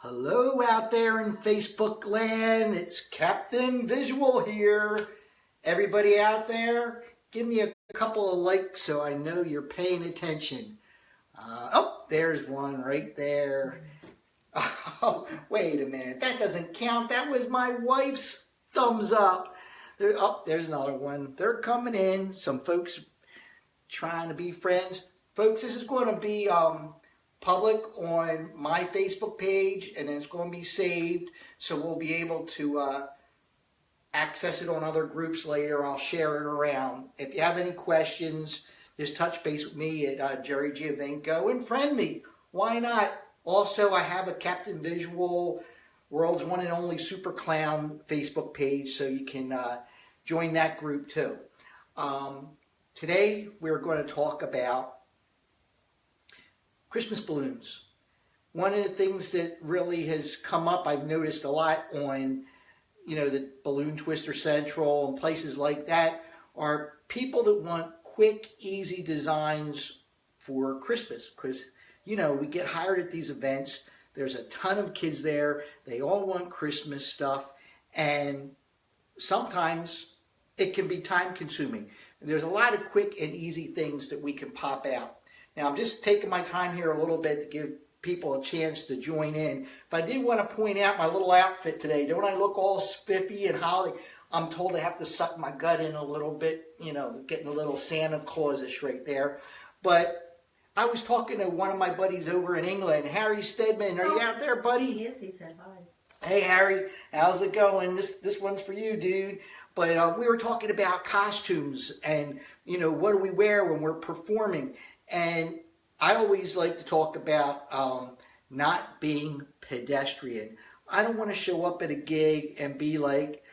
Hello out there in Facebook land, it's Captain Visual here. Everybody out there, give me a couple of likes so I know you're paying attention. Oh, there's one right there. Oh, wait a minute, that doesn't count. That was my wife's thumbs up. There's another one. They're coming in. Some folks trying to be friends. Folks, this is going to be public on my Facebook page, and it's going to be saved, so we'll be able to access it on other groups later. I'll share it around. If you have any questions, just touch base with me at Jerry Giovinco and friend me. Why not? Also, I have a Captain Visual World's One and Only Super Clown Facebook page, so you can join that group too. Today, we're going to talk about Christmas balloons. One of the things that really has come up, I've noticed a lot on, the Balloon Twister Central and places like that, are people that want quick, easy designs for Christmas. Because, we get hired at these events. There's a ton of kids there. They all want Christmas stuff. And sometimes it can be time consuming. And there's a lot of quick and easy things that we can pop out. Now, I'm just taking my time here a little bit to give people a chance to join in. But I did want to point out my little outfit today. Don't I look all spiffy and holiday? I'm told I have to suck my gut in a little bit, getting a little Santa Claus-ish right there. But I was talking to one of my buddies over in England, Harry Stedman. Are you out there, buddy? He is. He said hi. Hey, Harry. How's it going? This one's for you, dude. But we were talking about costumes and, what do we wear when we're performing. And I always like to talk about not being pedestrian. I don't want to show up at a gig and be like,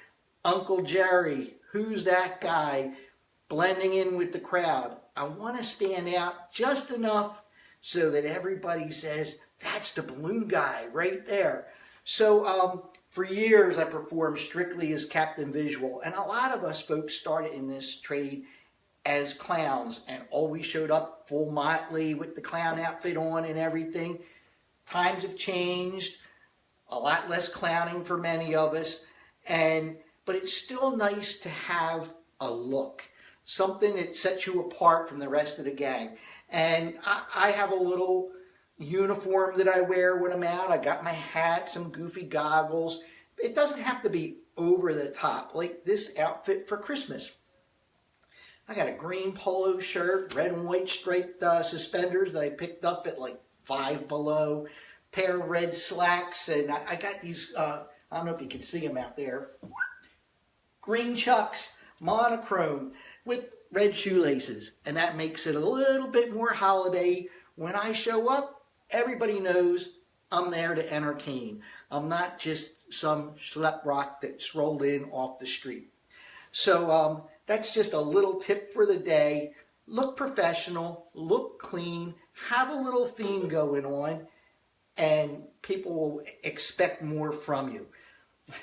Uncle Jerry, who's that guy, blending in with the crowd. I want to stand out just enough so that everybody says, that's the balloon guy right there. So for years I performed strictly as Captain Visual. And a lot of us folks started in this trade as clowns and always showed up full motley with the clown outfit on and everything. Times have changed, a lot less clowning for many of us, but it's still nice to have a look, something that sets you apart from the rest of the gang. And I have a little uniform that I wear when I'm out. I got my hat, some goofy goggles. It doesn't have to be over the top, like this outfit for Christmas. I got a green polo shirt, red and white striped suspenders that I picked up at like $5 Below, pair of red slacks, and I got these, I don't know if you can see them out there, green chucks, monochrome, with red shoelaces. And that makes it a little bit more holiday. When I show up, everybody knows I'm there to entertain. I'm not just some schlep rock that's rolled in off the street. So, that's just a little tip for the day. Look professional, look clean, have a little theme going on, and people will expect more from you.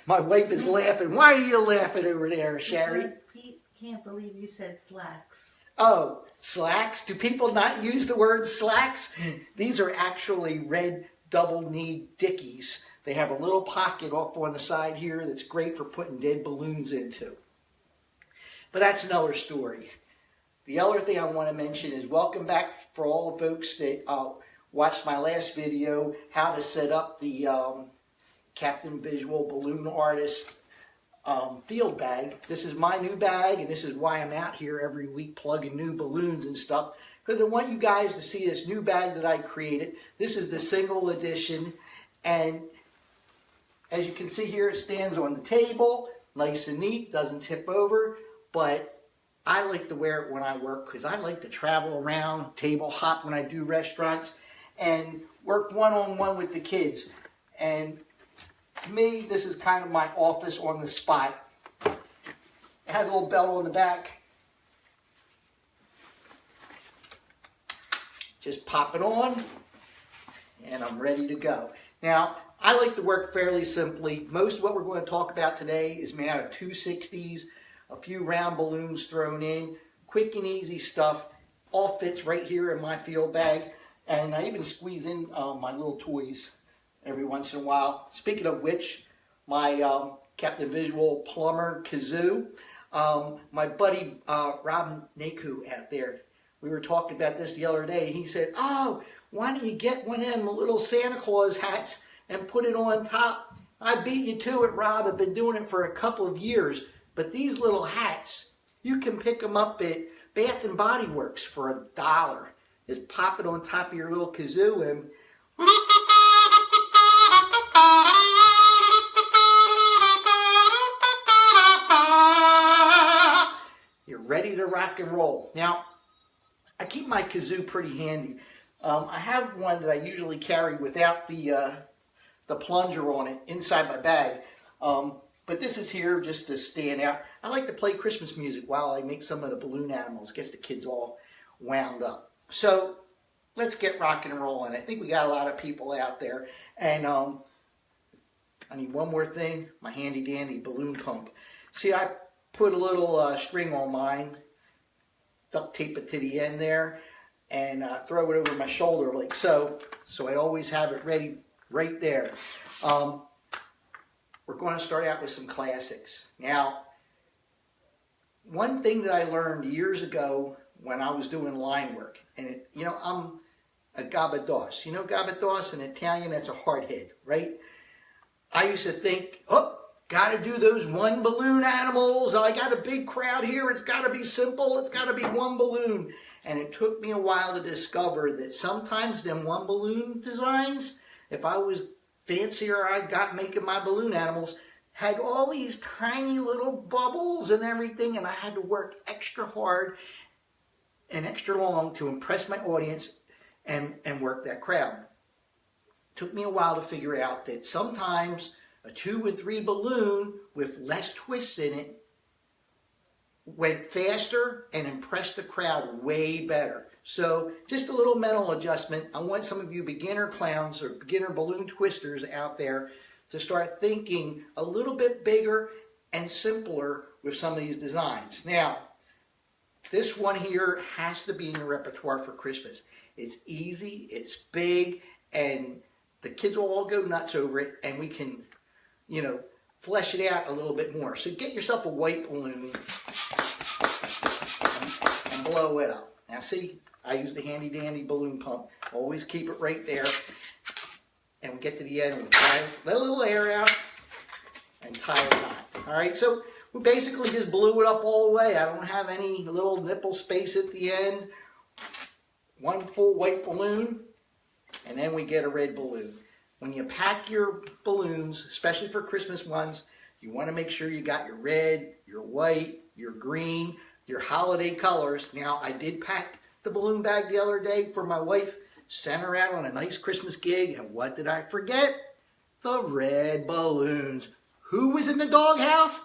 My wife is laughing. Why are you laughing over there, Sherry? Because Pete can't believe you said slacks. Oh, slacks? Do people not use the word slacks? These are actually red double-knee dickies. They have a little pocket off on the side here that's great for putting dead balloons into. But that's another story. The other thing I want to mention is welcome back for all the folks that watched my last video, how to set up the Captain Visual Balloon Artist field bag. This is my new bag, and this is why I'm out here every week plugging new balloons and stuff, because I want you guys to see this new bag that I created. This is the single edition, and as you can see here, it stands on the table, nice and neat, doesn't tip over. But I like to wear it when I work because I like to travel around, table hop when I do restaurants, and work one-on-one with the kids. And to me, this is kind of my office on the spot. It has a little bell on the back. Just pop it on, and I'm ready to go. Now, I like to work fairly simply. Most of what we're going to talk about today is made out of 260s. A few round balloons thrown in, quick and easy stuff, all fits right here in my field bag. And I even squeeze in my little toys every once in a while. Speaking of which, my Captain Visual plumber kazoo, my buddy Rob Naku out there, we were talking about this the other day. He said, "Oh, why don't you get one of them little Santa Claus hats and put it on top?" I beat you to it, Rob. I've been doing it for a couple of years. But these little hats, you can pick them up at Bath and Body Works for $1. Just pop it on top of your little kazoo and you're ready to rock and roll. Now, I keep my kazoo pretty handy. I have one that I usually carry without the plunger on it inside my bag. But this is here just to stand out. I like to play Christmas music while I make some of the balloon animals. Gets the kids all wound up. So let's get rocking and rolling. I think we got a lot of people out there. And I need one more thing, my handy dandy balloon pump. See, I put a little string on mine, duct tape it to the end there, and throw it over my shoulder like so. So I always have it ready right there. We're going to start out with some classics. Now, one thing that I learned years ago when I was doing line work, and I'm a gabados. You know gabados in Italian, that's a hard head, right? I used to think, got to do those one balloon animals. I got a big crowd here. It's got to be simple. It's got to be one balloon. And it took me a while to discover that sometimes them one balloon designs, if I was fancier I got making my balloon animals, had all these tiny little bubbles and everything, and I had to work extra hard and extra long to impress my audience and work that crowd. Took me a while to figure out that sometimes a 2 and 3 balloon with less twists in it went faster and impressed the crowd way better. So just a little mental adjustment. I want some of you beginner clowns or beginner balloon twisters out there to start thinking a little bit bigger and simpler with some of these designs. Now, this one here has to be in your repertoire for Christmas. It's easy, it's big, and the kids will all go nuts over it, and we can, flesh it out a little bit more. So get yourself a white balloon and blow it up. Now see, I use the handy dandy balloon pump. Always keep it right there. And we get to the end and let a little air out and tie a knot. Alright, so we basically just blew it up all the way. I don't have any little nipple space at the end. One full white balloon, and then we get a red balloon. When you pack your balloons, especially for Christmas ones, you want to make sure you got your red, your white, your green, your holiday colors. Now, I did pack the balloon bag the other day for my wife, sent her out on a nice Christmas gig, and what did I forget? The red balloons. Who was in the doghouse?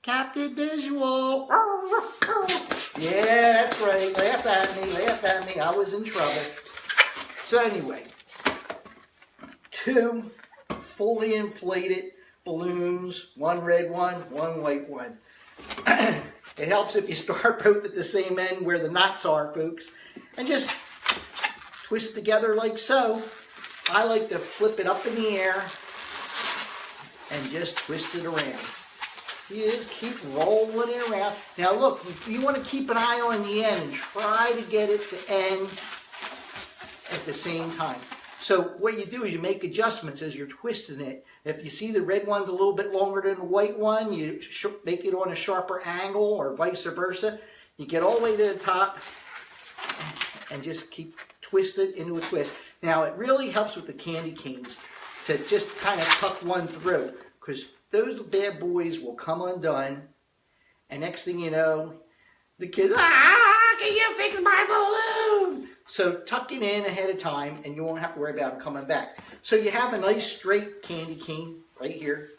Captain Visual. Yeah, that's right. Laugh at me. I was in trouble. So anyway, 2 fully inflated balloons, 1 red one, 1 white one. It helps if you start both at the same end where the knots are, folks, and just twist together like so. I like to flip it up in the air and just twist it around. You just keep rolling it around. Now look, you want to keep an eye on the end and try to get it to end at the same time. So what you do is you make adjustments as you're twisting it. If you see the red one's a little bit longer than the white one, you make it on a sharper angle or vice versa. You get all the way to the top and just keep twisting into a twist. Now it really helps with the candy canes to just kind of tuck one through, because those bad boys will come undone, and next thing you know, the kids, can you fix my balloon? So tuck it in ahead of time, and you won't have to worry about them coming back. So you have a nice straight candy cane right here.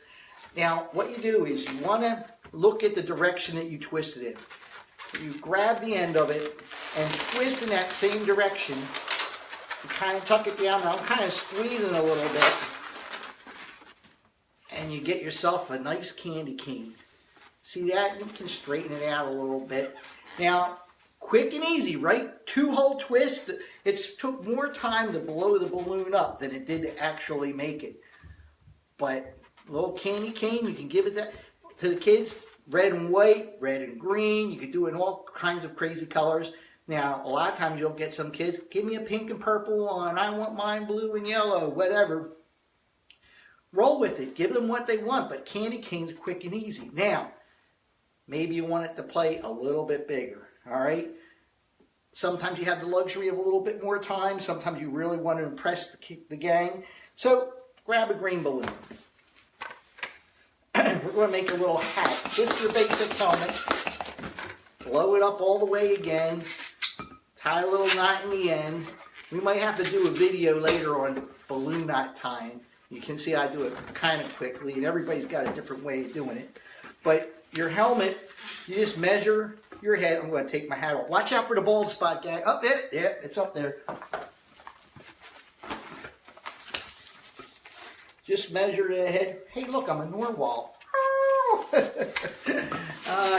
Now what you do is you want to look at the direction that you twisted it. You grab the end of it and twist in that same direction. You kind of tuck it down. Now I'm kind of squeezing a little bit. And you get yourself a nice candy cane. See that? You can straighten it out a little bit. Now, quick and easy, right? 2-hole twist. It took more time to blow the balloon up than it did to actually make it. But a little candy cane, you can give it that to the kids. Red and white, red and green. You can do it in all kinds of crazy colors. Now, a lot of times you'll get some kids, give me a pink and purple one. I want mine blue and yellow, whatever. Roll with it. Give them what they want, but candy cane's quick and easy. Now, maybe you want it to play a little bit bigger, all right? Sometimes you have the luxury of a little bit more time. Sometimes you really want to impress the gang. So, grab a green balloon. We're going to make a little hat, just your basic helmet. Blow it up all the way again. Tie a little knot in the end. We might have to do a video later on balloon knot tying. You can see I do it kind of quickly, and everybody's got a different way of doing it. But your helmet, you just measure your head. I'm going to take my hat off. Watch out for the bald spot, gang. Up there. Yeah, it's up there. Just measure the head. Hey, look, I'm a narwhal.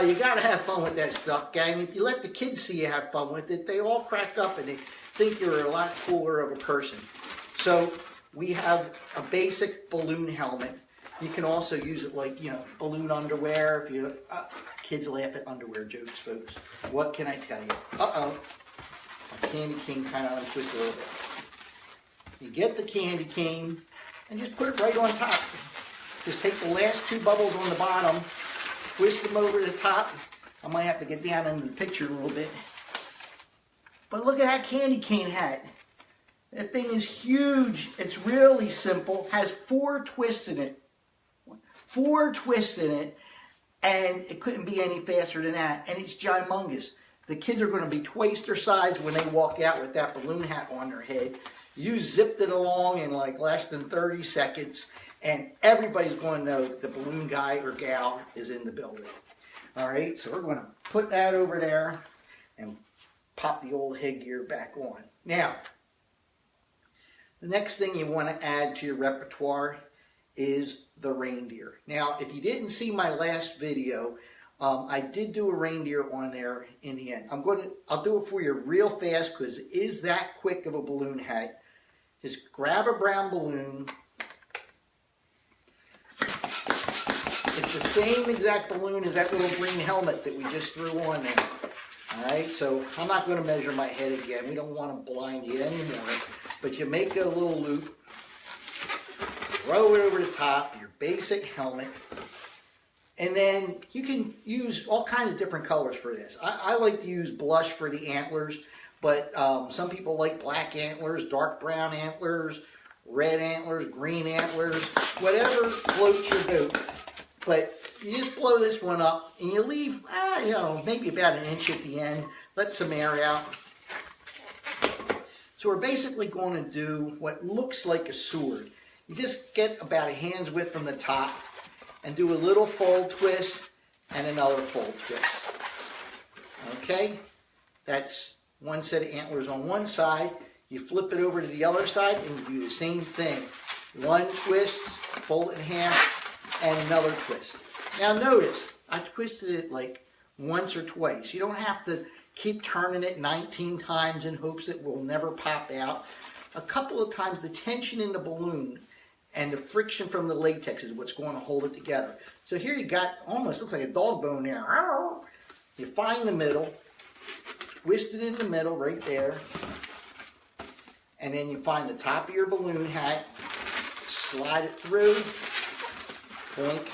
You got to have fun with that stuff, gang. If you let the kids see you have fun with it, they all crack up and they think you're a lot cooler of a person. So we have a basic balloon helmet. You can also use it like, balloon underwear. If you kids laugh at underwear jokes, folks. What can I tell you? Uh-oh. My candy cane kind of untwisted a little bit. You get the candy cane and just put it right on top. Just take the last 2 bubbles on the bottom, twist them over the top. I might have to get down into the picture a little bit. But look at that candy cane hat. That thing is huge. It's really simple. Has 4 twists in it. 4 twists in it. And it couldn't be any faster than that. And it's gigumongous. The kids are going to be twice their size when they walk out with that balloon hat on their head. You zipped it along in like less than 30 seconds. And everybody's going to know that the balloon guy or gal is in the building. All right, so we're going to put that over there and pop the old headgear back on. Now, the next thing you want to add to your repertoire is the reindeer. Now, if you didn't see my last video, I did do a reindeer on there in the end. I'll do it for you real fast because it is that quick of a balloon hat. Just grab a brown balloon. It's the same exact balloon as that little green helmet that we just threw on there. Alright, so I'm not going to measure my head again. We don't want to blind you anymore. But you make a little loop, throw it over the top, your basic helmet, and then you can use all kinds of different colors for this. I like to use blush for the antlers, but some people like black antlers, dark brown antlers, red antlers, green antlers, whatever floats your boat. But you just blow this one up and you leave, maybe about 1 inch at the end. Let some air out. So we're basically going to do what looks like a sword. You just get about a hand's width from the top and do a little fold twist and another fold twist. Okay? That's one set of antlers on one side. You flip it over to the other side and you do the same thing. One twist, fold it in half, and another twist. Now notice, I twisted it like once or twice. You don't have to keep turning it 19 times in hopes it will never pop out. A couple of times the tension in the balloon and the friction from the latex is what's going to hold it together. So here you got, almost looks like a dog bone there. You find the middle, twist it in the middle right there, and then you find the top of your balloon hat, slide it through, point,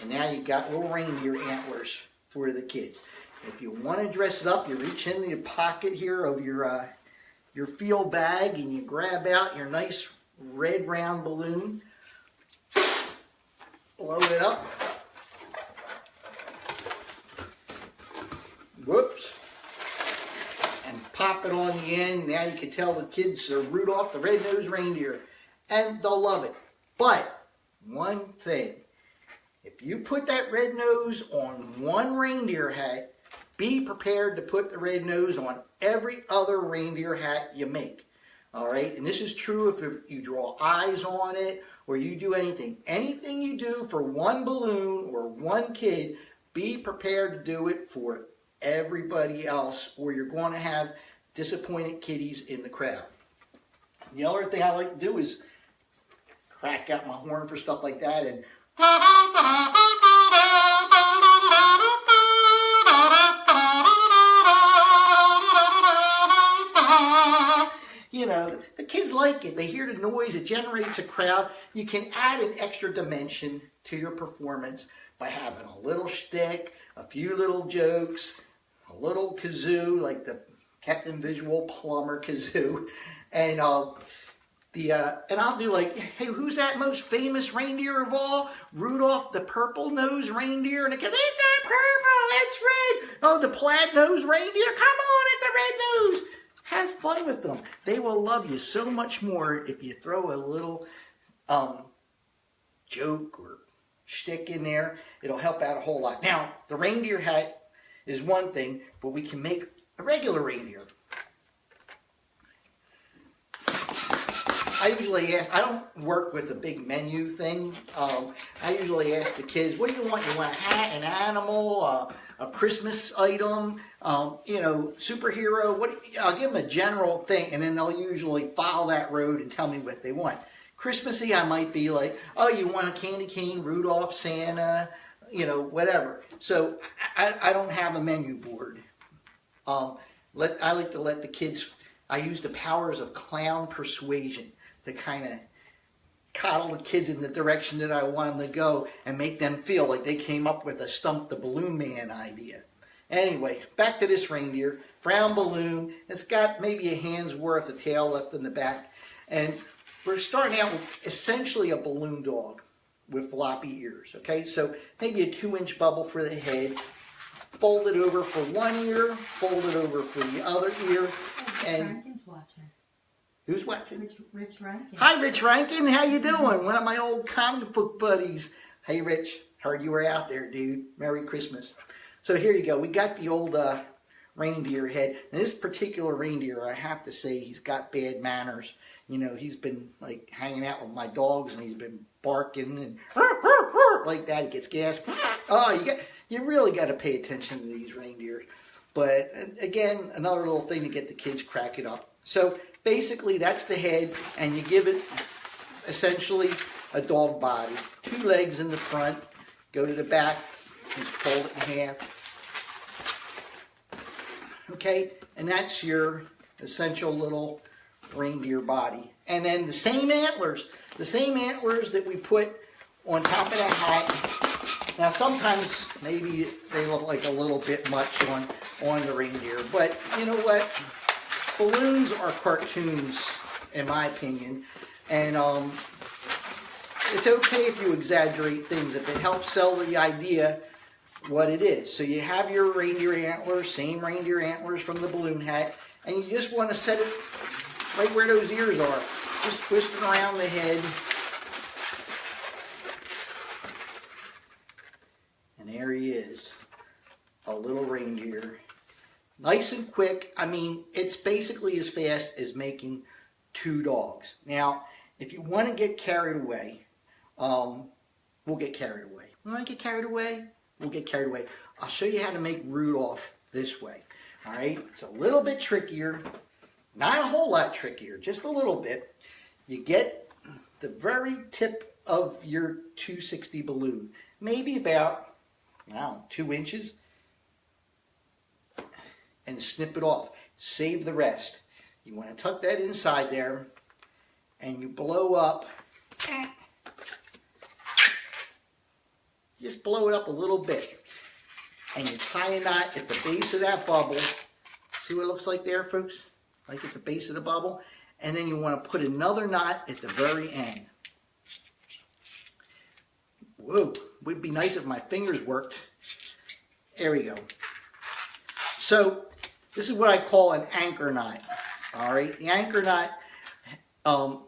and now you got little reindeer antlers for the kids. If you want to dress it up, you reach in the pocket here of your field bag and you grab out your nice red round balloon, blow it up, whoops, and pop it on the end. Now you can tell the kids are Rudolph the Red-Nosed Reindeer, and they'll love it. But one thing, if you put that red nose on one reindeer hat, be prepared to put the red nose on every other reindeer hat you make. All right, and this is true if you draw eyes on it or you do anything. Anything you do for one balloon or one kid, be prepared to do it for everybody else, or you're going to have disappointed kiddies in the crowd. The other thing I like to do is crack out my horn for stuff like that, and you know, the kids like it. They hear the noise. It generates a crowd. You can add an extra dimension to your performance by having a little shtick, a few little jokes, a little kazoo, like the Captain Visual Plumber kazoo, and I'll do like, hey, who's that most famous reindeer of all? Rudolph the purple-nosed reindeer. And it goes, it's not purple, it's red. Oh, the plaid-nosed reindeer. Come on, it's a red nose. Have fun with them. They will love you so much more if you throw a little joke or shtick in there. It'll help out a whole lot. Now, the reindeer hat is one thing, but we can make a regular reindeer. I usually ask, I don't work with a big menu thing. I usually ask the kids, what do you want? You want a hat, an animal, a Christmas item, you know, superhero? I'll give them a general thing, and then they'll usually follow that road and tell me what they want. Christmassy, I might be like, oh, you want a candy cane, Rudolph, Santa, you know, whatever. So I don't have a menu board. I like to let the kids, I use the powers of clown persuasion to kind of coddle the kids in the direction that I want them to go and make them feel like they came up with a Stump the Balloon Man idea. Anyway, back to this reindeer. Brown balloon. It's got maybe a hand's worth of tail left in the back. And we're starting out with essentially a balloon dog with floppy ears. Okay, so maybe a 2-inch bubble for the head. Fold it over for one ear. Fold it over for the other ear. And watching. Who's watching? Rich Rankin. Hi, Rich Rankin. How you doing? One of my old comic book buddies. Hey, Rich. Heard you were out there, dude. Merry Christmas. So here you go. We got the old reindeer head. And this particular reindeer, I have to say, he's got bad manners. You know, he's been like hanging out with my dogs, and he's been barking and like that. He gets gas. Oh, you really got to pay attention to these reindeer. But again, another little thing to get the kids cracking up. So basically, that's the head, and you give it essentially a dog body. 2 legs in the front, go to the back, just fold it in half. Okay, and that's your essential little reindeer body. And then the same antlers that we put on top of the hat. Now sometimes maybe they look like a little bit much on the reindeer, but you know what? Balloons are cartoons, in my opinion, and it's okay if you exaggerate things if it helps sell the idea what it is. So you have your reindeer antlers, same reindeer antlers from the balloon hat, and you just want to set it right where those ears are. Just twist it around the head. And there he is, a little reindeer. Nice and quick. I mean, it's basically as fast as making 2 dogs. Now, if you want to get carried away, we'll get carried away. You want to get carried away? We'll get carried away. I'll show you how to make Rudolph this way. All right? It's a little bit trickier. Not a whole lot trickier, just a little bit. You get the very tip of your 260 balloon, maybe about, 2 inches, and snip it off. Save the rest. You want to tuck that inside there, and you blow up. Just blow it up a little bit, and you tie a knot at the base of that bubble. See what it looks like there, folks? Like at the base of the bubble. And then you want to put another knot at the very end. Whoa, it would be nice if my fingers worked. There we go. So this is what I call an anchor knot. All right, the anchor knot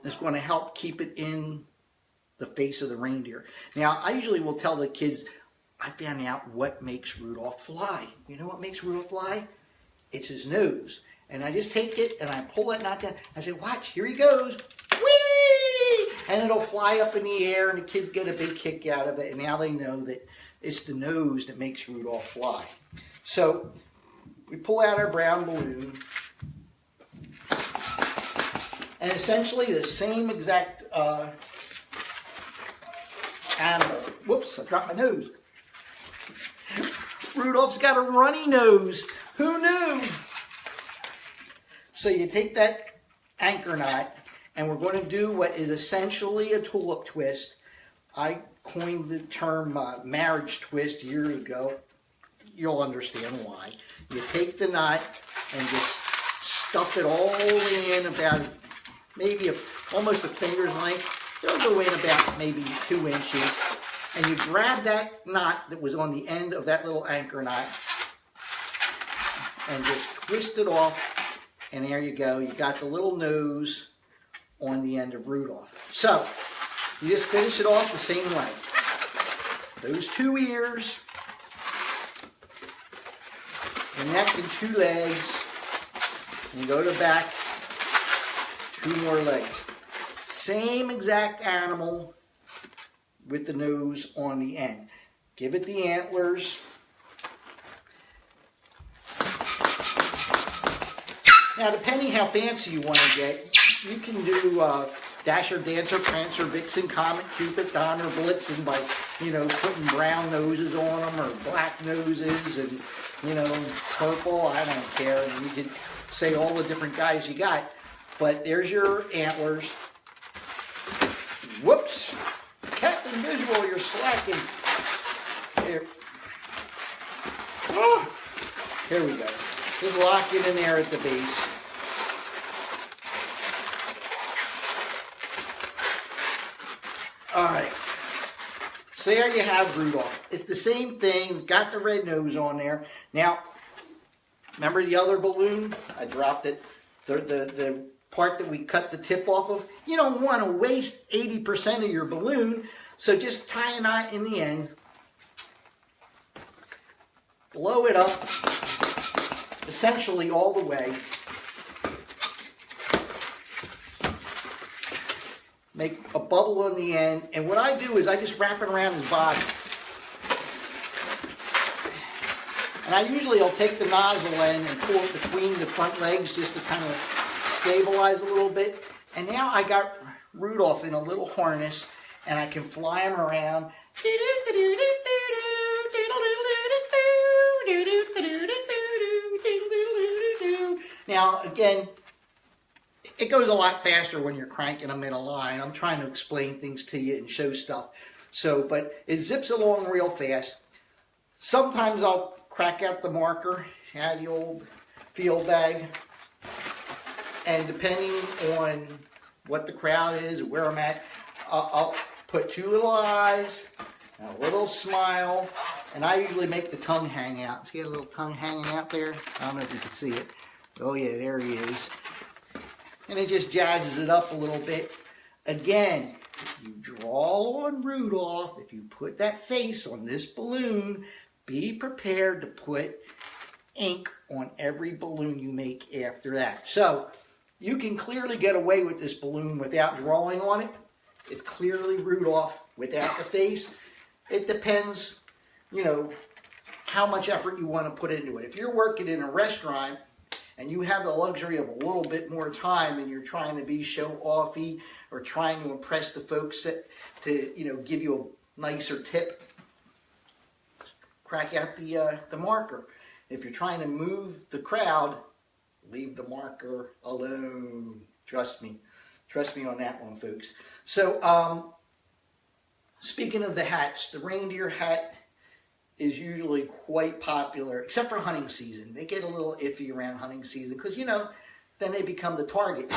is going to help keep it in the face of the reindeer. Now, I usually will tell the kids, I found out what makes Rudolph fly. You know what makes Rudolph fly? It's his nose. And I just take it and I pull that knot down. I say, watch, here he goes. Whee! And it'll fly up in the air and the kids get a big kick out of it. And now they know that it's the nose that makes Rudolph fly. So we pull out our brown balloon, and essentially the same exact animal. Whoops, I dropped my nose. Rudolph's got a runny nose. Who knew? So you take that anchor knot, and we're going to do what is essentially a tulip twist. I coined the term marriage twist years ago. You'll understand why. You take the knot and just stuff it all in about maybe almost a finger's length. It'll go in about maybe 2 inches. And you grab that knot that was on the end of that little anchor knot and just twist it off. And there you go. You got the little nose on the end of Rudolph. So you just finish it off the same way. Those 2 ears, the neck and 2 legs, and you go to the back, 2 more legs. Same exact animal with the nose on the end. Give it the antlers. Now, depending how fancy you want to get, you can do Dasher, Dancer, Prancer, Vixen, Comet, Cupid, Donner, Blitzen by, putting brown noses on them or black noses and, purple. I don't care. And you can say all the different guys you got. But there's your antlers. Whoops. Captain Visual, you're slacking. Here. Oh, here we go. Just lock it in there at the base. All right. So there you have Rudolph. It's the same thing. It's got the red nose on there. Now, remember the other balloon? I dropped it. The part that we cut the tip off of. You don't want to waste 80% of your balloon, so just tie a knot in the end. Blow it up, essentially all the way. Make a bubble on the end, and what I do is I just wrap it around his body. And I'll take the nozzle end and pull it between the front legs just to kind of stabilize a little bit. And now I got Rudolph in a little harness, and I can fly him around. Now, again, it goes a lot faster when you're cranking them in a line. I'm trying to explain things to you and show stuff. But it zips along real fast. Sometimes I'll crack out the marker, add the old field bag, and depending on what the crowd is, where I'm at, I'll put 2 little eyes, and a little smile, and I usually make the tongue hang out. See a little tongue hanging out there? I don't know if you can see it. Oh yeah, there he is. And it just jazzes it up a little bit. Again, if you draw on Rudolph, if you put that face on this balloon, be prepared to put ink on every balloon you make after that. So, you can clearly get away with this balloon without drawing on it. It's clearly Rudolph without the face. It depends, how much effort you want to put into it. If you're working in a restaurant and you have the luxury of a little bit more time and you're trying to be show-offy or trying to impress the folks to, give you a nicer tip, crack out the marker. If you're trying to move the crowd, leave the marker alone. Trust me. Trust me on that one, folks. So, speaking of the hats, the reindeer hat is usually quite popular, except for hunting season. They get a little iffy around hunting season because, then they become the target.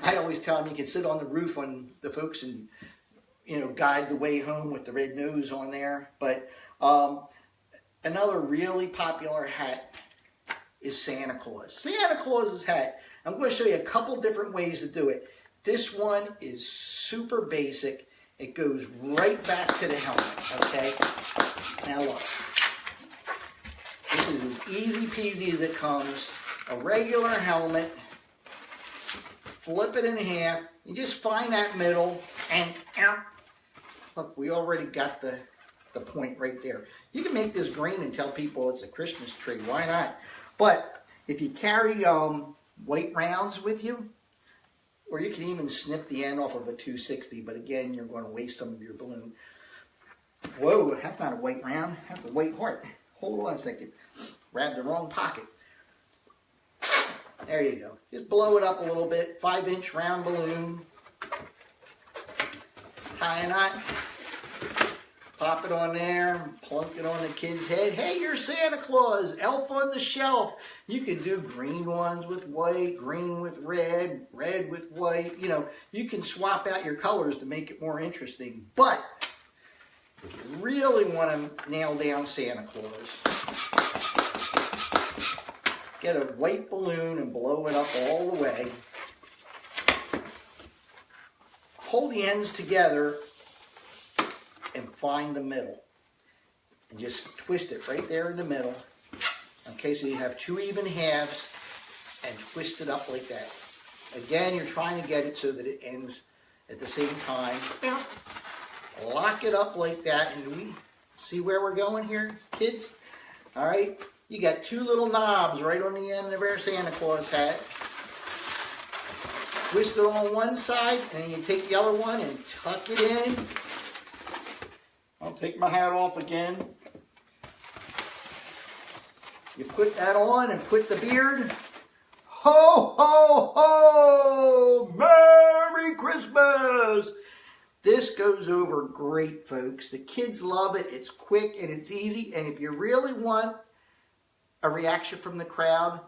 I always tell them you can sit on the roof on the folks and, guide the way home with the red nose on there. But another really popular hat is Santa Claus. Santa Claus's hat. I'm going to show you a couple different ways to do it. This one is super basic. It goes right back to the helmet, okay? Now look. This is as easy peasy as it comes. A regular helmet. Flip it in half. You just find that middle and look, we already got the point right there. You can make this green and tell people it's a Christmas tree. Why not? But if you carry white rounds with you, or you can even snip the end off of a 260, but again, you're going to waste some of your balloon. Whoa, that's not a white round, that's a white heart. Hold on a second. Grabbed the wrong pocket. There you go. Just blow it up a little bit. 5-inch round balloon. Tie a knot. Pop it on there. Plunk it on the kid's head. Hey, you're Santa Claus. Elf on the shelf. You can do green ones with white, green with red, red with white. You know, you can swap out your colors to make it more interesting. But if you really want to nail down Santa Claus, get a white balloon and blow it up all the way. Hold the ends together and find the middle. And just twist it right there in the middle. Okay, so you have 2 even halves and twist it up like that. Again, you're trying to get it so that it ends at the same time. Lock it up like that. And we see where we're going here, kids? All right. You got 2 little knobs right on the end of our Santa Claus hat. Twist it on one side, and then you take the other one and tuck it in. I'll take my hat off again. You put that on and put the beard. Ho, ho, ho! Merry Christmas! This goes over great, folks. The kids love it. It's quick and it's easy. And if you really want a reaction from the crowd,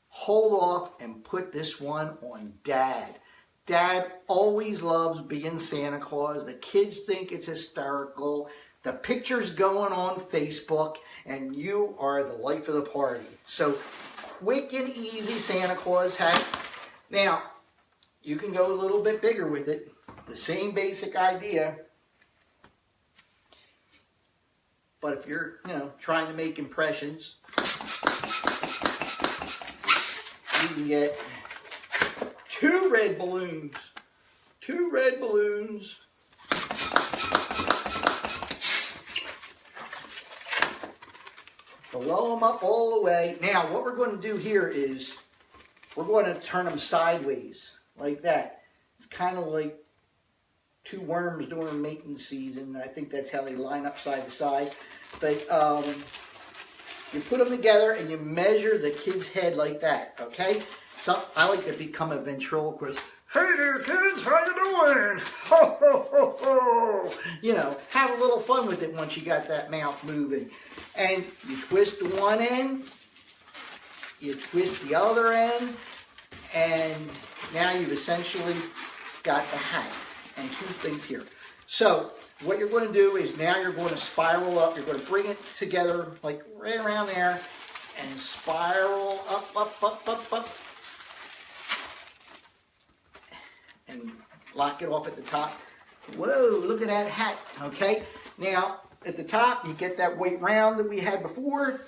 hold off and put this one on Dad. Dad always loves being Santa Claus. The kids think it's hysterical. The picture's going on Facebook, and you are the life of the party. So, quick and easy Santa Claus hat. Now, you can go a little bit bigger with it. The same basic idea. But if you're, trying to make impressions, you can get 2 red balloons. 2 red balloons. Blow them up all the way. Now, what we're going to do here is we're going to turn them sideways, like that. It's kind of like 2 worms during mating season. I think that's how they line up side to side. But you put them together and you measure the kid's head like that, okay? So I like to become a ventriloquist. Hey there, kids, how you doing? Ho, ho, ho, ho. Have a little fun with it once you got that mouth moving. And you twist one end, you twist the other end, and now you've essentially got the hat and 2 things here. So what you're going to do is now you're going to spiral up. You're going to bring it together like right around there and spiral up, up, up, up, up. And lock it off at the top. Whoa, look at that hat, okay? Now, at the top, you get that white round that we had before.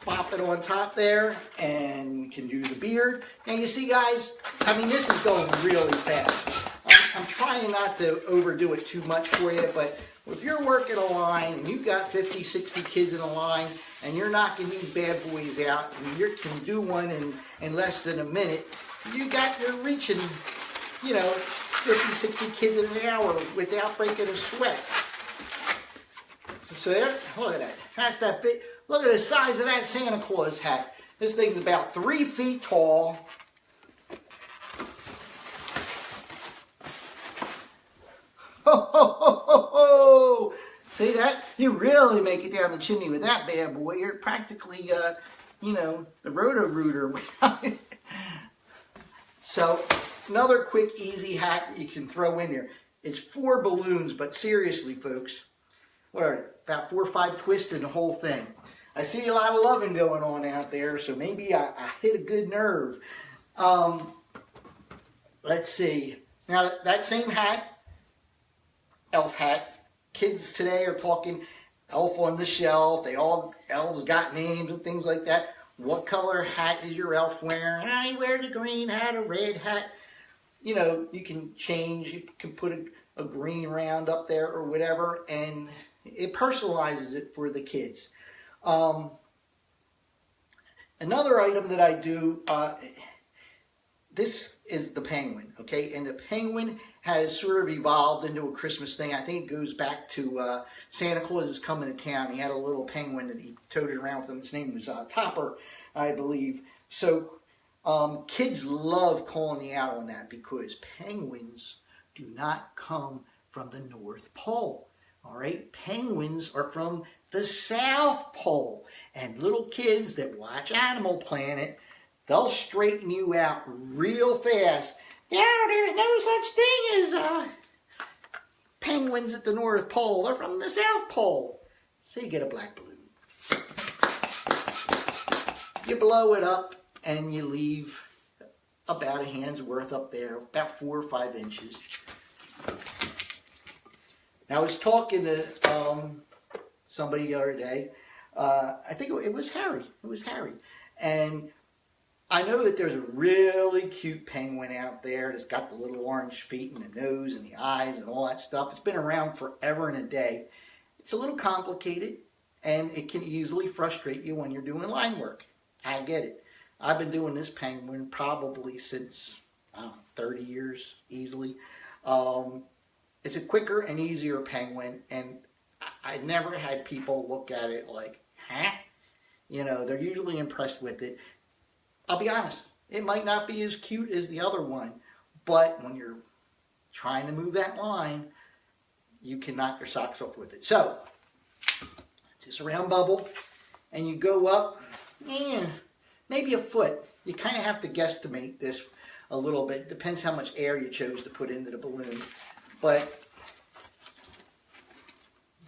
Pop it on top there, and you can do the beard. Now, you see, guys, this is going really fast. I'm trying not to overdo it too much for you, but if you're working a line and you've got 50, 60 kids in a line and you're knocking these bad boys out and you can do one in less than a minute, you're reaching, 50, 60 kids in an hour without breaking a sweat. So there, look at that. That's that big. Look at the size of that Santa Claus hat. This thing's about 3 feet tall. Ho, ho, ho, ho, ho. See that? You really make it down the chimney with that bad boy. You're practically, the Roto-Rooter. So, another quick, easy hat that you can throw in there. It's 4 balloons, but seriously, folks, about 4 or 5 twists in the whole thing. I see a lot of loving going on out there, so maybe I hit a good nerve. Let's see. Now, that same hat, elf hat. Kids today are talking elf on the shelf. Elves got names and things like that. What color hat is your elf wearing? He wears a green hat, a red hat. You can change. You can put a green round up there or whatever, and it personalizes it for the kids. Another item that I do, this is the penguin, okay? And the penguin has sort of evolved into a Christmas thing. I think it goes back to Santa Claus is coming to town. He had a little penguin that he toted around with him. His name was Topper, I believe. So kids love calling me out on that because penguins do not come from the North Pole, all right? Penguins are from the South Pole. And little kids that watch Animal Planet, they'll straighten you out real fast. There's no such thing as penguins at the North Pole. They're from the South Pole. So you get a black balloon. You blow it up and you leave about a hand's worth up there, about 4 or 5 inches. Now, I was talking to somebody the other day. I think it was Harry. It was Harry. And I know that there's a really cute penguin out there that's got the little orange feet and the nose and the eyes and all that stuff. It's been around forever and a day. It's a little complicated, and it can easily frustrate you when you're doing line work. I get it. I've been doing this penguin probably since, 30 years, easily. It's a quicker and easier penguin, and I never had people look at it like, huh? You know, they're usually impressed with it. I'll be honest, it might not be as cute as the other one, but when you're trying to move that line, you can knock your socks off with it. So, just a round bubble, and you go up, maybe a foot. You kind of have to guesstimate this a little bit. Depends how much air you chose to put into the balloon. But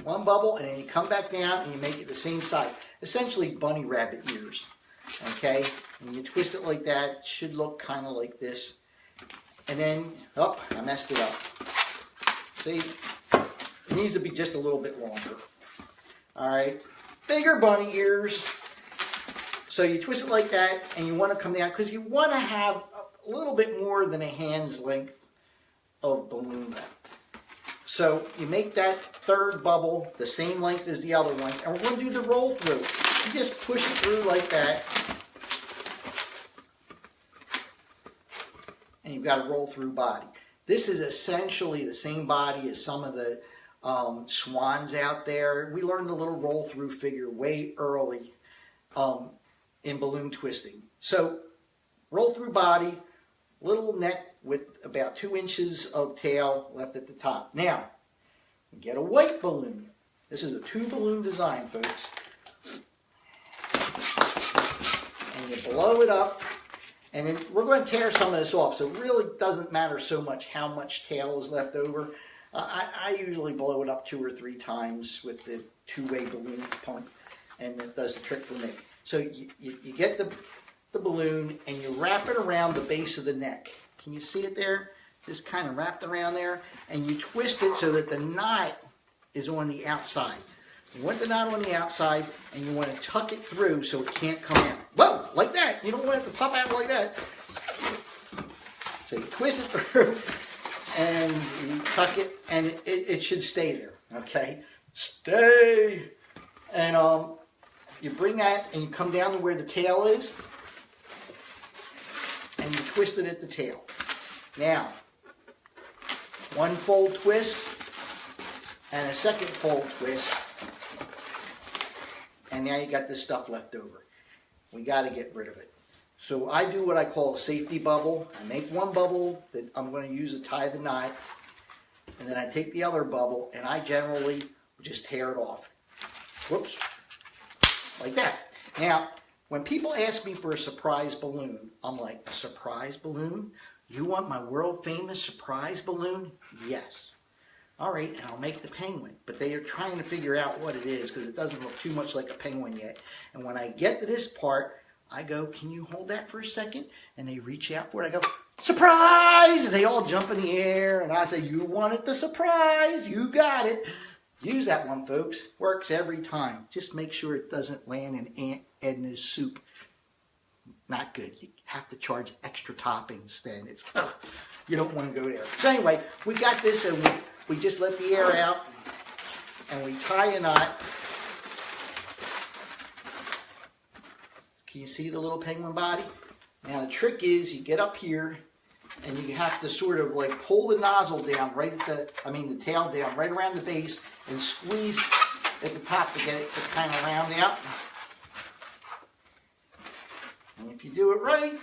one bubble, and then you come back down and you make it the same size. Essentially bunny rabbit ears. Okay? And you twist it like that. It should look kind of like this. And then, I messed it up. See? It needs to be just a little bit longer. Alright? Bigger bunny ears. So you twist it like that, and you want to come down, because you want to have a little bit more than a hand's length of balloon length. So you make that third bubble the same length as the other one, and we're going to do the roll through. You just push it through like that, and you've got a roll through body. This is essentially the same body as some of the swans out there. We learned a little roll through figure way early in balloon twisting. So roll through body, little neck with about 2 inches of tail left at the top. Now, we get a white balloon. This is a 2-balloon design, folks. And you blow it up, and then we're going to tear some of this off, so it really doesn't matter so much how much tail is left over. I usually blow it up 2 or 3 times with the 2-way balloon pump, and it does the trick for me. So you get the balloon, and you wrap it around the base of the neck. Can you see it there? Just kind of wrapped around there, and you twist it so that the knot is on the outside. You want the knot on the outside, and you want to tuck it through so it can't come out. Whoa, like that. You don't want it to pop out like that. So you twist it through, and you tuck it, and it should stay there, okay? Stay! And you bring that, and you come down to where the tail is, and you twist it at the tail. Now, one fold twist and a second fold twist, and now you got this stuff left over. We got to get rid of it. So I do what I call a safety bubble. I make one bubble that I'm going to use to tie the knot, and then I take the other bubble, and I generally just tear it off. Whoops. Like that. Now, when people ask me for a surprise balloon, I'm like, a surprise balloon? You want my world famous surprise balloon? Yes. All right, and I'll make the penguin. But they are trying to figure out what it is because it doesn't look too much like a penguin yet. And when I get to this part, I go, can you hold that for a second? And they reach out for it. I go, surprise! And they all jump in the air. And I say, you wanted the surprise. You got it. Use that one, folks. Works every time. Just make sure it doesn't land in Aunt Edna's soup. Not good. You have to charge extra toppings then. You don't want to go there. So anyway, we got this and we just let the air out and we tie a knot. Can you see the little penguin body? Now the trick is you get up here and you have to sort of like pull the nozzle down right at the tail down right around the base and squeeze at the top to get it to kind of round out. And if you do it right,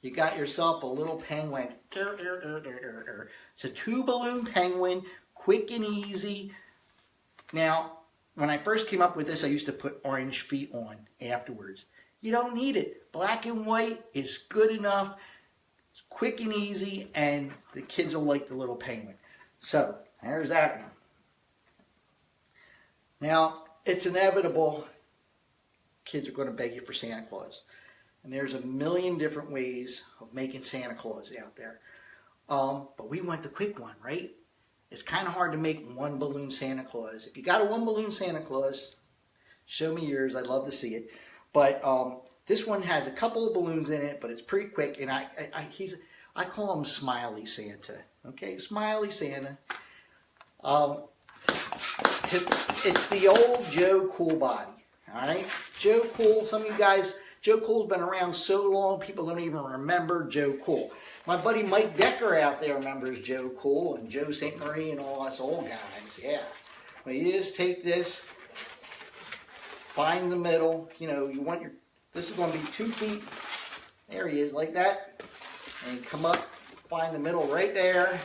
you got yourself a little penguin. It's a 2-balloon penguin, quick and easy. Now, when I first came up with this, I used to put orange feet on afterwards. You don't need it. Black and white is good enough. It's quick and easy, and the kids will like the little penguin. So, there's that one. Now, it's inevitable kids are going to beg you for Santa Claus. And there's a million different ways of making Santa Claus out there. But we want the quick one, right? It's kind of hard to make 1-balloon Santa Claus. If you got a 1-balloon Santa Claus, show me yours. I'd love to see it. But this one has a couple of balloons in it, but it's pretty quick. And I call him Smiley Santa. Okay, Smiley Santa. It's the old Joe Cool body. All right, Joe Cool. Some of you guys, Joe Cool's been around so long, people don't even remember Joe Cool. My buddy Mike Decker out there remembers Joe Cool and Joe St. Marie and all us old guys. Yeah. Well, you just take this, find the middle. You know, you want this is going to be 2 feet. There he is, like that. And you come up, find the middle right there,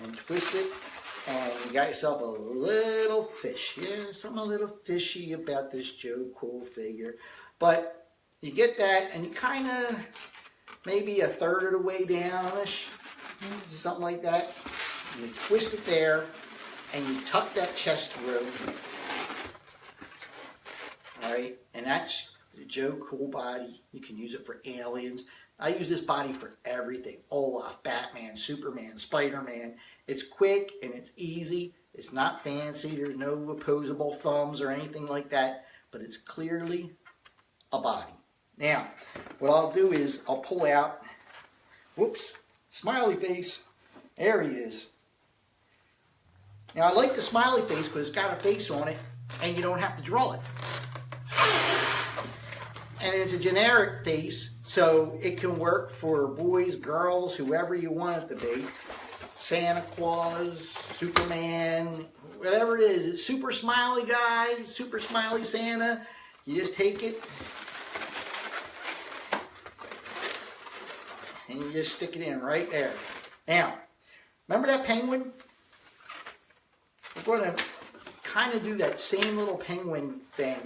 and twist it. And you got yourself a little fish. Yeah, something a little fishy about this Joe Cool figure. But you get that, and you kind of, maybe a third of the way down-ish, something like that. And you twist it there, and you tuck that chest through. All right, and that's the Joe Cool body. You can use it for aliens. I use this body for everything. Olaf, Batman, Superman, Spider-Man. It's quick and it's easy. It's not fancy. There's no opposable thumbs or anything like that. But it's clearly a body. Now, what I'll do is I'll pull out, whoops, smiley face. There he is. Now, I like the smiley face because it's got a face on it and you don't have to draw it. And it's a generic face, so it can work for boys, girls, whoever you want it to be. Santa Claus, Superman, whatever it is. It's super smiley guy, super smiley Santa. You just take it and you just stick it in right there. Now, remember that penguin? We're going to kind of do that same little penguin thing.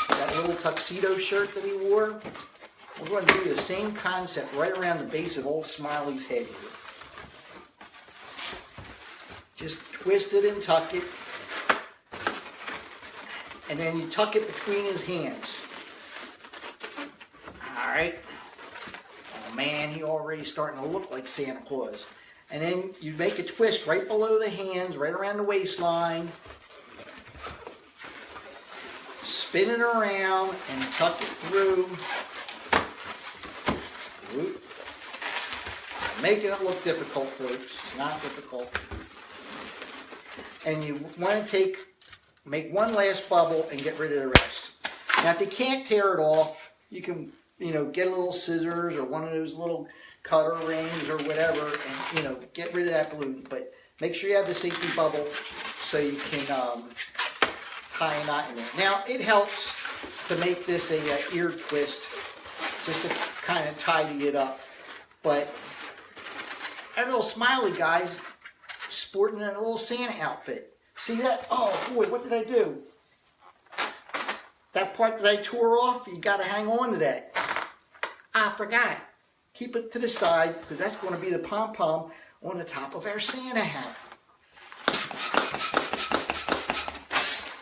That little tuxedo shirt that he wore. We're going to do the same concept right around the base of old Smiley's head here. Just twist it and tuck it. And then you tuck it between his hands. Alright. Oh man, he already starting to look like Santa Claus. And then you make a twist right below the hands, right around the waistline. Spin it around and tuck it through. Whoop. Making it look difficult, folks. It's not difficult. And you want to make one last bubble and get rid of the rest. Now, if you can't tear it off, you can, get a little scissors or one of those little cutter rings or whatever, and get rid of that balloon. But make sure you have the safety bubble so you can tie a knot in there. Now, it helps to make this a ear twist, just to kind of tidy it up. But that little smiley guy's sporting a little Santa outfit. See that? Oh boy, what did I do? That part that I tore off, you got to hang on to that. I forgot. Keep it to the side, because that's going to be the pom-pom on the top of our Santa hat.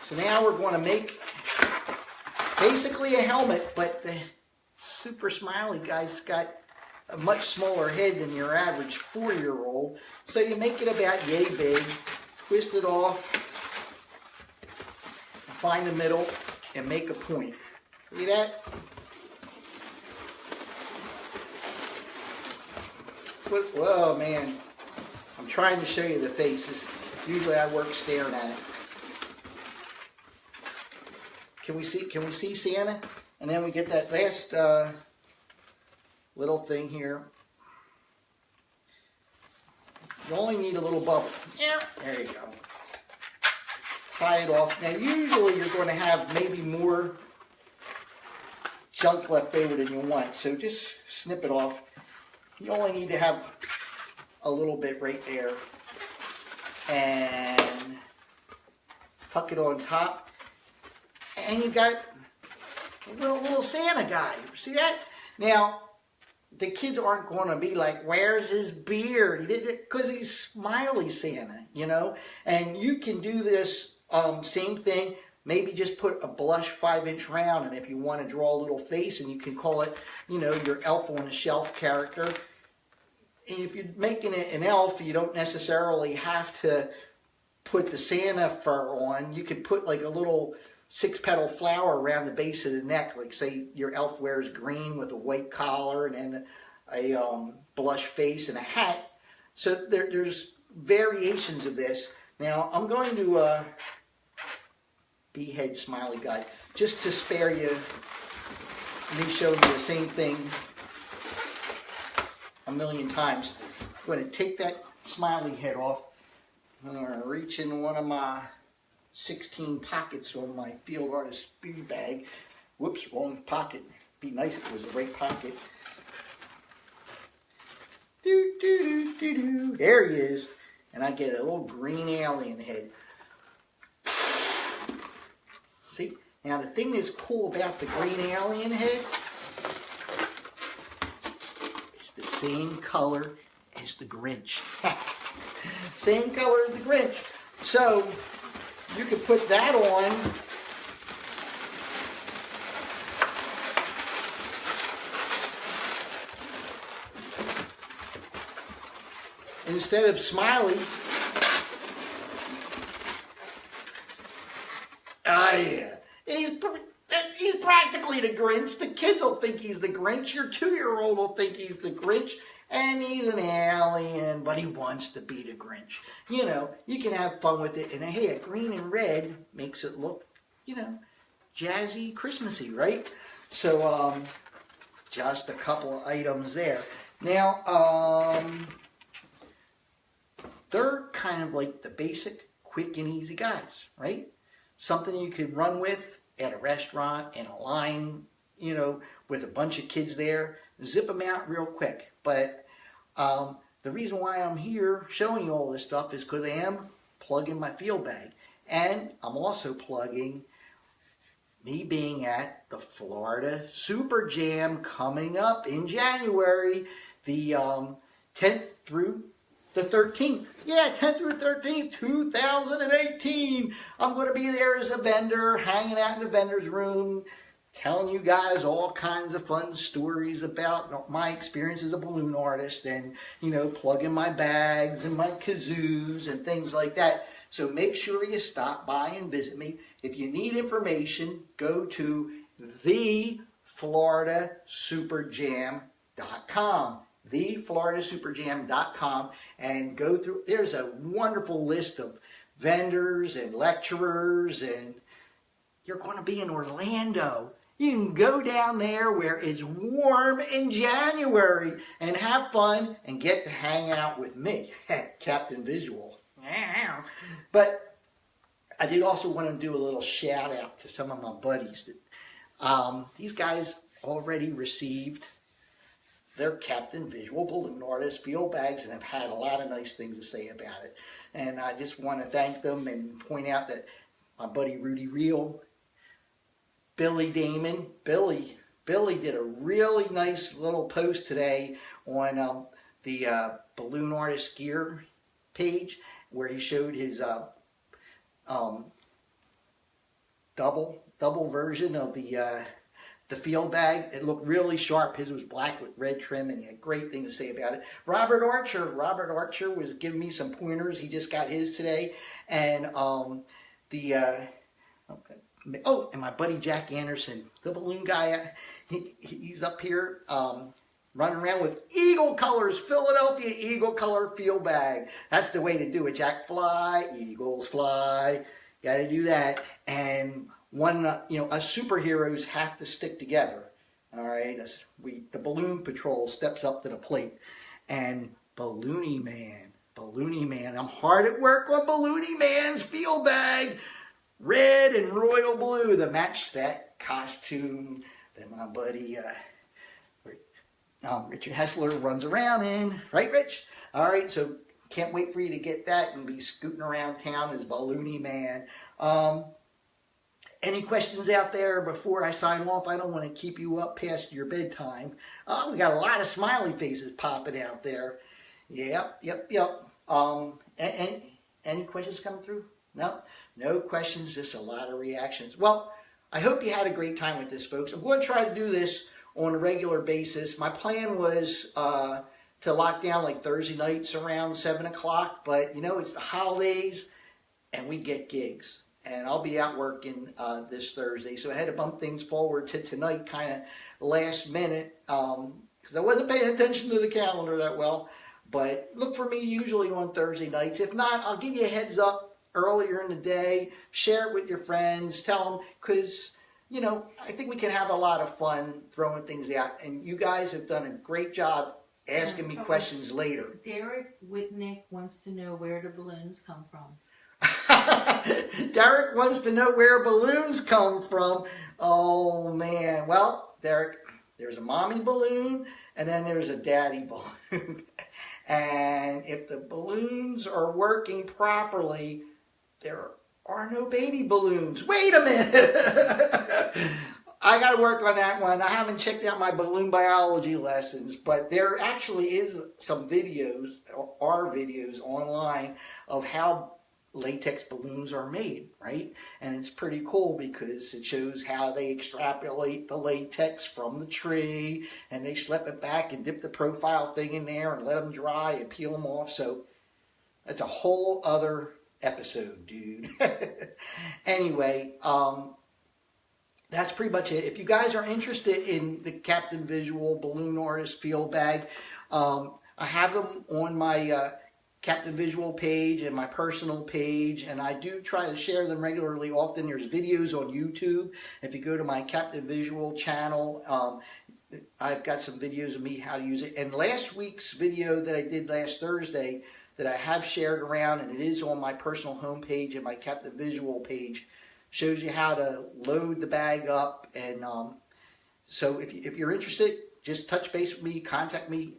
So now we're going to make basically a helmet, but the super smiley guy's got a much smaller head than your average 4-year-old. So you make it about yay big, twist it off, find the middle, and make a point. See that? Whoa, man. I'm trying to show you the faces. Usually I work staring at it. Can we see Santa? And then we get that last little thing here. You only need a little bubble. Yeah. There you go. Tie it off. Now usually you're going to have maybe more junk left over than you want. So just snip it off. You only need to have a little bit right there. And tuck it on top. And you got a little Santa guy. See that? Now, the kids aren't going to be like, where's his beard? Because he's Smiley Santa, you know? And you can do this same thing. Maybe just put a blush 5-inch round, and if you want to draw a little face, and you can call it, you know, your elf on a shelf character. And if you're making it an elf, you don't necessarily have to put the Santa fur on. You could put like a little 6-petal flower around the base of the neck. Like say your elf wears green with a white collar and then a blush face and a hat. So there's variations of this. Now I'm going to behead Smiley guy just to spare you me showing you the same thing a million times. I'm going to take that Smiley head off. I'm going to reach in one of my 16 pockets on my field artist speed bag. Whoops, wrong pocket. Be nice if it was the right pocket. Do, do, do, do, do. There he is. And I get a little green alien head. See? Now the thing that's cool about the green alien head, it's the same color as the Grinch. Same color as the Grinch. So you could put that on. Instead of Smiley. Yeah. He's practically the Grinch. The kids will think he's the Grinch. Your 2-year-old will think he's the Grinch. And he's an alien, but he wants to be the Grinch. You know, you can have fun with it. And hey, a green and red makes it look, you know, jazzy, Christmassy, right? So, just a couple of items there. Now, they're kind of like the basic, quick and easy guys, right? Something you could run with at a restaurant, in a line, you know, with a bunch of kids there. Zip them out real quick. But the reason why I'm here showing you all this stuff is because I am plugging my field bag. And I'm also plugging me being at the Florida Super Jam coming up in January, the 10th through the 13th. Yeah, 10th through 13th, 2018. I'm going to be there as a vendor, hanging out in the vendor's room, telling you guys all kinds of fun stories about my experience as a balloon artist and, you know, plugging my bags and my kazoos and things like that. So make sure you stop by and visit me. If you need information, go to thefloridasuperjam.com. thefloridasuperjam.com and go through. There's a wonderful list of vendors and lecturers, and you're going to be in Orlando. You can go down there where it's warm in January and have fun and get to hang out with me, Captain Visual. But I did also want to do a little shout out to some of my buddies. That these guys already received their Captain Visual balloon artist field bags and have had a lot of nice things to say about it. And I just want to thank them and point out that my buddy Rudy Reel, Billy Damon, Billy did a really nice little post today on the balloon artist gear page where he showed his double version of the field bag. It looked really sharp. His was black with red trim, and he had great things to say about it. Robert Archer was giving me some pointers. He just got his today. And and my buddy Jack Anderson, the balloon guy, he's up here. running around with Eagle colors, Philadelphia Eagle color field bag. That's the way to do it. Jack fly, Eagles fly. Got to do that. And one, us superheroes have to stick together. All right, the Balloon Patrol steps up to the plate, and Balloony Man. I'm hard at work on Balloony Man's field bag, red and royal blue, the match that costume that my buddy Richard Hessler runs around in, right, Rich? All right, so can't wait for you to get that and be scooting around town as Balloony Man. Any questions out there before I sign off? I don't want to keep you up past your bedtime. We got a lot of smiley faces popping out there. Yep. Any questions coming through? No questions, just a lot of reactions. Well, I hope you had a great time with this, folks. I'm going to try to do this on a regular basis. My plan was to lock down like Thursday nights around 7 o'clock, but it's the holidays and we get gigs. And I'll be out working this Thursday, so I had to bump things forward to tonight, kind of last minute, because I wasn't paying attention to the calendar that well. But look for me usually on Thursday nights. If not, I'll give you a heads up earlier in the day. Share it with your friends. Tell them, because I think we can have a lot of fun throwing things out. And you guys have done a great job asking me questions later. Derek Whitnick wants to know where the balloons come from. Derek wants to know where balloons come from. Oh, man. Well, Derek, there's a mommy balloon, and then there's a daddy balloon. And if the balloons are working properly, there are no baby balloons. Wait a minute. I got to work on that one. I haven't checked out my balloon biology lessons, but there actually is some videos, or are videos online of how latex balloons are made, right? And it's pretty cool because it shows how they extrapolate the latex from the tree, and they slip it back and dip the profile thing in there and let them dry and peel them off. So that's a whole other episode, dude. Anyway, that's pretty much it. If you guys are interested in the Captain Visual Balloon Artist Field Bag, I have them on my Captain Visual page and my personal page, and I do try to share them regularly. Often there's videos on YouTube. If you go to my Captain Visual channel, I've got some videos of me how to use it. And last week's video that I did last Thursday that I have shared around, and it is on my personal homepage and my Captain Visual page, shows you how to load the bag up. And so if you're interested, just touch base with me, contact me,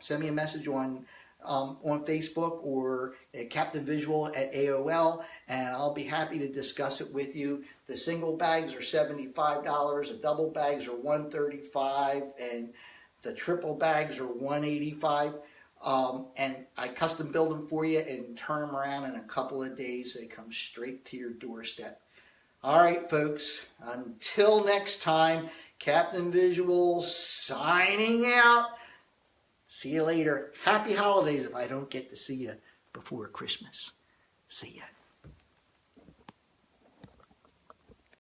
send me a message on Facebook or at Captain Visual at AOL, and I'll be happy to discuss it with you. The single bags are $75, the double bags are $135, and the triple bags are $185. And I custom build them for you and turn them around in a couple of days. They come straight to your doorstep. All right, folks, until next time, Captain Visual signing out. See you later. Happy holidays if I don't get to see you before Christmas. See ya.